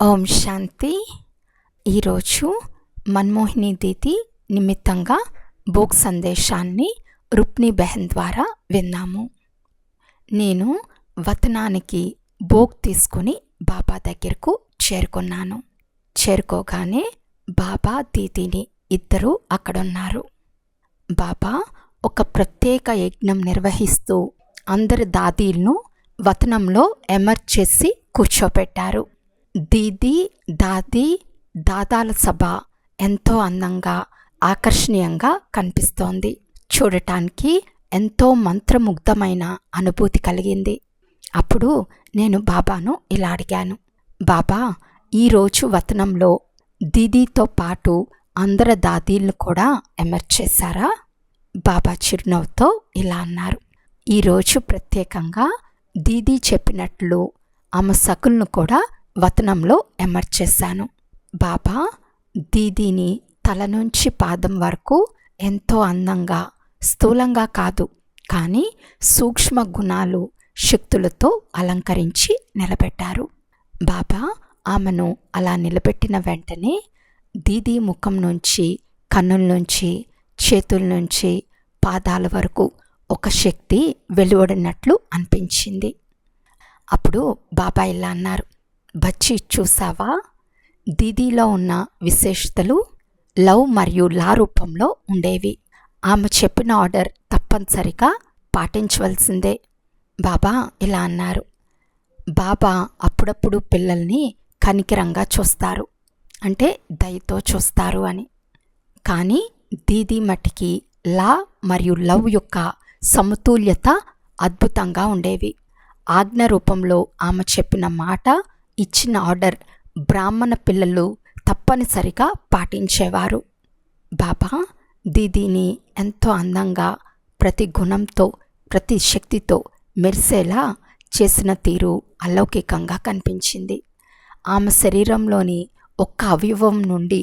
ఓం శాంతి. ఈరోజు మన్మోహిని దీది నిమిత్తంగా భోగ్ సందేశాన్ని రుక్మిణీ బెహన్ ద్వారా విన్నాము. నేను వతనానికి భోగ్ తీసుకుని బాబా దగ్గరకు చేరుకున్నాను. చేరుకోగానే బాబా దీదీని ఇద్దరూ అక్కడున్నారు. బాబా ఒక ప్రత్యేక యజ్ఞం నిర్వహిస్తూ అందరి దాదీలను వతనంలో ఎమర్జ్ చేసి కూర్చోపెట్టారు. దీదీ, దాదీ, దాదాల సభ ఎంతో అందంగా ఆకర్షణీయంగా కనిపిస్తోంది. చూడటానికి ఎంతో మంత్రముగ్ధమైన అనుభూతి కలిగింది. అప్పుడు నేను బాబాను ఇలా అడిగాను, బాబా, ఈరోజు వతనంలో దీదీతో పాటు అందరి దాదీలను కూడా ఎమర్జ్ చేశారా? బాబా చిరునవ్వుతో ఇలా అన్నారు, ఈరోజు ప్రత్యేకంగా దీదీ చెప్పినట్లు ఆమె సకులను కూడా వతనంలో ఎమర్జ్ చేశాను. బాబా దీదీని తల నుంచి పాదం వరకు ఎంతో అందంగా, స్థూలంగా కాదు కానీ సూక్ష్మ గుణాలు, శక్తులతో అలంకరించి నిలబెట్టారు. బాబా ఆమెను అలా నిలబెట్టిన వెంటనే దీదీ ముఖం నుంచి, కన్నుల నుంచి, చేతుల నుంచి, పాదాల వరకు ఒక శక్తి వెలువడినట్లు అనిపించింది. అప్పుడు బాబా ఇలా అన్నారు, బచ్చి చూసావా, దీదీలో ఉన్న విశేషతలు లవ్ మరియు లా రూపంలో ఉండేవి. ఆమె చెప్పిన ఆర్డర్ తప్పనిసరిగా పాటించవలసిందే. బాబా ఇలా అన్నారు, బాబా అప్పుడప్పుడు పిల్లల్ని కనికరంగా చూస్తారు, అంటే దయతో చూస్తారు అని. కానీ దీదీ మట్టికి లా మరియు లవ్ యొక్క సమతుల్యత అద్భుతంగా ఉండేవి. ఆజ్ఞ రూపంలో ఆమె చెప్పిన మాట, ఇచ్చిన ఆర్డర్ బ్రాహ్మణ పిల్లలు తప్పనిసరిగా పాటించేవారు. బాబా దీదీని ఎంతో అందంగా, ప్రతి గుణంతో, ప్రతి శక్తితో మెరిసేలా చేసిన తీరు అలౌకికంగా కనిపించింది. ఆమె శరీరంలోని ఒక్క అవయవం నుండి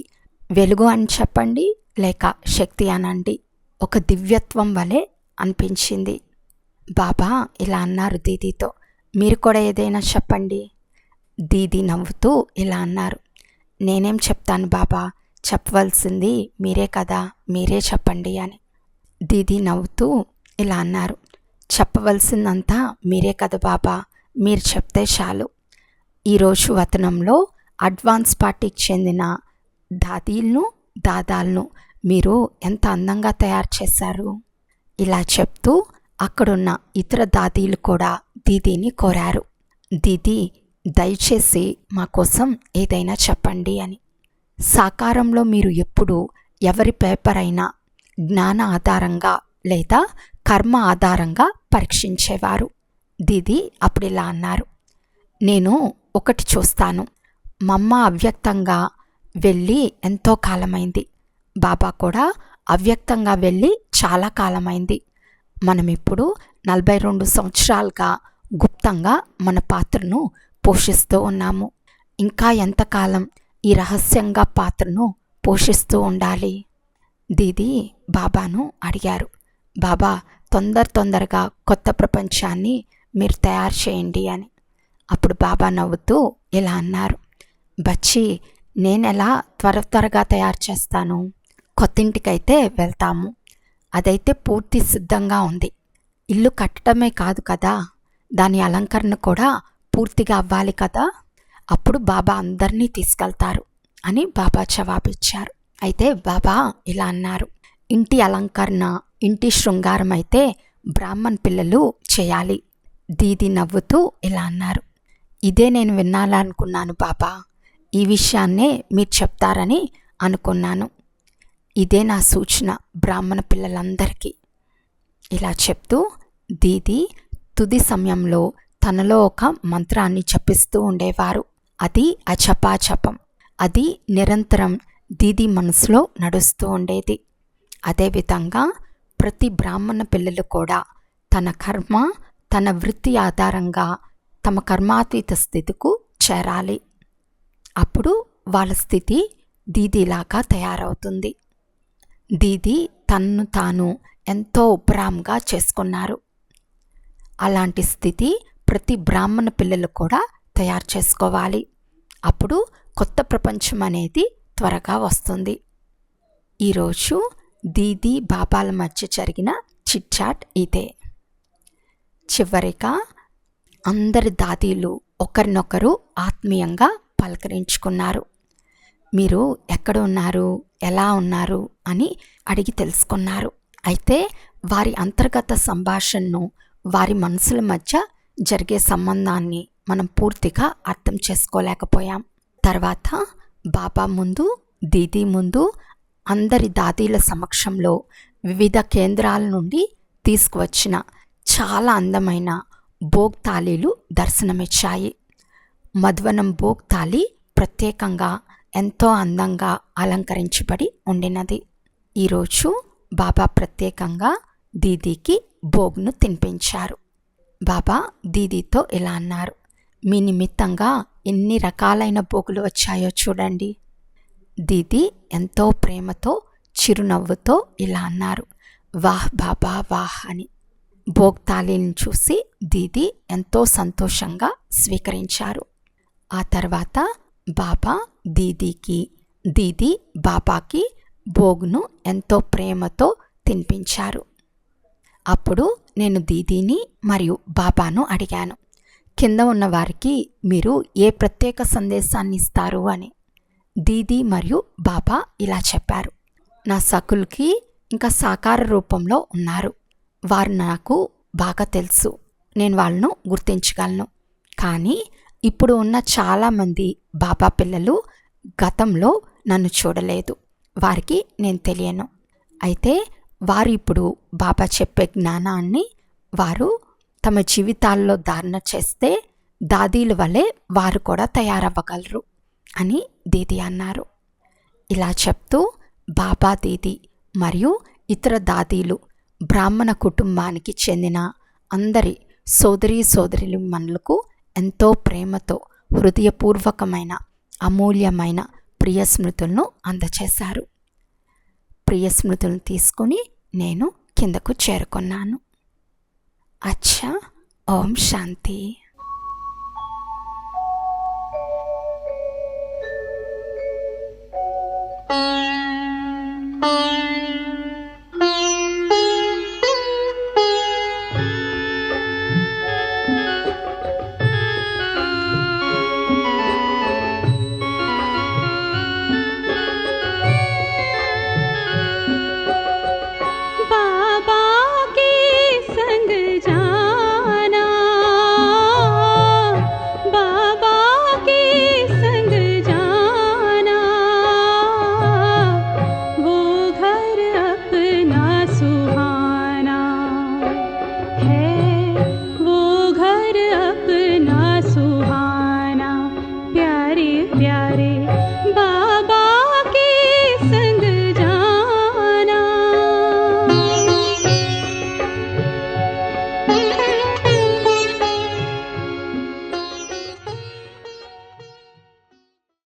వెలుగు అని చెప్పండి, లేక శక్తి అనండి, ఒక దివ్యత్వం వలె అనిపించింది. బాబా ఇలా అన్నారు దీదీతో, మీరు కూడా ఏదైనా చెప్పండి. దీదీ నవ్వుతూ ఇలా అన్నారు, నేనేం చెప్తాను బాబా, చెప్పవలసింది మీరే కదా, మీరే చెప్పండి అని. దీదీ నవ్వుతూ ఇలా అన్నారు, చెప్పవలసిందంతా మీరే కదా బాబా, మీరు చెప్తే చాలు. ఈరోజు వతనంలో అడ్వాన్స్ పార్టీకి చెందిన దాదీలను, దాదాలను మీరు ఎంత అందంగా తయారు చేశారు. ఇలా చెప్తూ అక్కడున్న ఇతర దాదీలు కూడా దీదీని కోరారు, దీదీ దయచేసి మా కోసం ఏదైనా చెప్పండి అని. సాకారంలో మీరు ఎప్పుడు ఎవరి పేపర్ అయినా జ్ఞాన ఆధారంగా లేదా కర్మ ఆధారంగా పరీక్షించేవారు. దీదీ అప్పుడు ఇలా అన్నారు, నేను ఒకటి చూస్తాను, మమ్మ అవ్యక్తంగా వెళ్ళి ఎంతో కాలమైంది, బాబా కూడా అవ్యక్తంగా వెళ్ళి చాలా కాలమైంది. మనం ఇప్పుడు 42 సంవత్సరాలుగా గుప్తంగా మన పాత్రను పోషిస్తూ ఉన్నాము. ఇంకా ఎంతకాలం ఈ రహస్యంగా పాత్రను పోషిస్తూ ఉండాలి? దీదీ బాబాను అడిగారు, బాబా తొందరగా కొత్త ప్రపంచాన్ని మీరు తయారు చేయండి అని. అప్పుడు బాబా నవ్వుతూ ఇలా అన్నారు, బచ్చి నేనెలా త్వరగా తయారు చేస్తాను, కొత్తింటికైతే వెళ్తాము, అదైతే పూర్తి సిద్ధంగా ఉంది. ఇల్లు కట్టడమే కాదు కదా, దాని అలంకరణ కూడా పూర్తిగా అవ్వాలి కదా, అప్పుడు బాబా అందరినీ తీసుకెళ్తారు అని బాబా జవాబిచ్చారు. అయితే బాబా ఇలా అన్నారు, ఇంటి అలంకరణ, ఇంటి శృంగారం అయితే బ్రాహ్మణ్ పిల్లలు చేయాలి. దీదీ నవ్వుతూ ఇలా అన్నారు, ఇదే నేను వినాలనుకున్నాను బాబా, ఈ విషయాన్నే మీరు చెప్తారని అనుకున్నాను. ఇదే నా సూచన బ్రాహ్మణ పిల్లలందరికీ. ఇలా చెప్తూ దీదీ తుది సమయంలో తనలో ఒక మంత్రాన్ని జపిస్తూ ఉండేవారు. అది అజపాజపం. అది నిరంతరం దీదీ మనసులో నడుస్తూ ఉండేది. అదేవిధంగా ప్రతి బ్రాహ్మణ పిల్లలు కూడా తన కర్మ, తన వృత్తి ఆధారంగా తమ కర్మాతీత స్థితికు చేరాలి. అప్పుడు వాళ్ళ స్థితి దీదీలాగా తయారవుతుంది. దీదీ తన్ను తాను ఎంతో ఉపరాంగా చేసుకున్నారు. అలాంటి స్థితి ప్రతి బ్రాహ్మణ పిల్లలు కూడా తయారు చేసుకోవాలి. అప్పుడు కొత్త ప్రపంచం అనేది త్వరగా వస్తుంది. ఈరోజు దీదీ బాబాల మధ్య జరిగిన చిట్ చాట్ ఇదే. చివరిగా అందరి దాదీలు ఒకరినొకరు ఆత్మీయంగా పలకరించుకున్నారు. మీరు ఎక్కడ ఉన్నారు, ఎలా ఉన్నారు అని అడిగి తెలుసుకున్నారు. అయితే వారి అంతర్గత సంభాషణను, వారి మనసుల మధ్య జరిగే సంబంధాన్ని మనం పూర్తిగా అర్థం చేసుకోలేకపోయాం. తర్వాత బాబా ముందు, దీదీ ముందు, అందరి దాదీల సమక్షంలో వివిధ కేంద్రాల నుండి తీసుకువచ్చిన చాలా అందమైన భోగ్ తాళీలు దర్శనమిచ్చాయి. మధువనం భోగ్ తాళి ప్రత్యేకంగా ఎంతో అందంగా అలంకరించబడి ఉండినది. ఈరోజు బాబా ప్రత్యేకంగా దీదీకి భోగ్ను తినిపించారు. బాబా దీదీతో ఇలా అన్నారు, మీ నిమిత్తంగా ఎన్ని రకాలైన భోగులు వచ్చాయో చూడండి. దీదీ ఎంతో ప్రేమతో చిరునవ్వుతో ఇలా అన్నారు, వాహ్ బాబా వాహ్ అని. భోగ్ తాళీని చూసి దీదీ ఎంతో సంతోషంగా స్వీకరించారు. ఆ తర్వాత బాబా దీదీకి, దీదీ బాబాకి భోగ్ను ఎంతో ప్రేమతో తినిపించారు. అప్పుడు నేను దీదీని మరియు బాబాను అడిగాను, కింద ఉన్న వారికి మీరు ఏ ప్రత్యేక సందేశాన్ని ఇస్తారు అని. దీదీ మరియు బాబా ఇలా చెప్పారు, నా సకులకి ఇంకా సాకార రూపంలో ఉన్నారు. వారు నాకు బాగా తెలుసు, నేను వాళ్ళను గుర్తించగలను. కానీ ఇప్పుడు ఉన్న చాలామంది బాబా పిల్లలు గతంలో నన్ను చూడలేదు, వారికి నేను తెలియను. అయితే వారు ఇప్పుడు బాబా చెప్పే జ్ఞానాన్ని వారు తమ జీవితాల్లో ధారణ చేస్తే దాదీల వలె వారు కూడా తయారవ్వగలరు అని దీదీ అన్నారు. ఇలా చెప్తూ బాబా దీదీ మరియు ఇతర దాదీలు బ్రాహ్మణ కుటుంబానికి చెందిన అందరి సోదరీమణులకు మనలకు ఎంతో ప్రేమతో హృదయపూర్వకమైన అమూల్యమైన ప్రియ స్మృతులను అందచేశారు. ప్రియ స్మృతులను తీసుకుని నేను కిందకు చేరుకున్నాను. అచ్చా, ఓం శాంతి.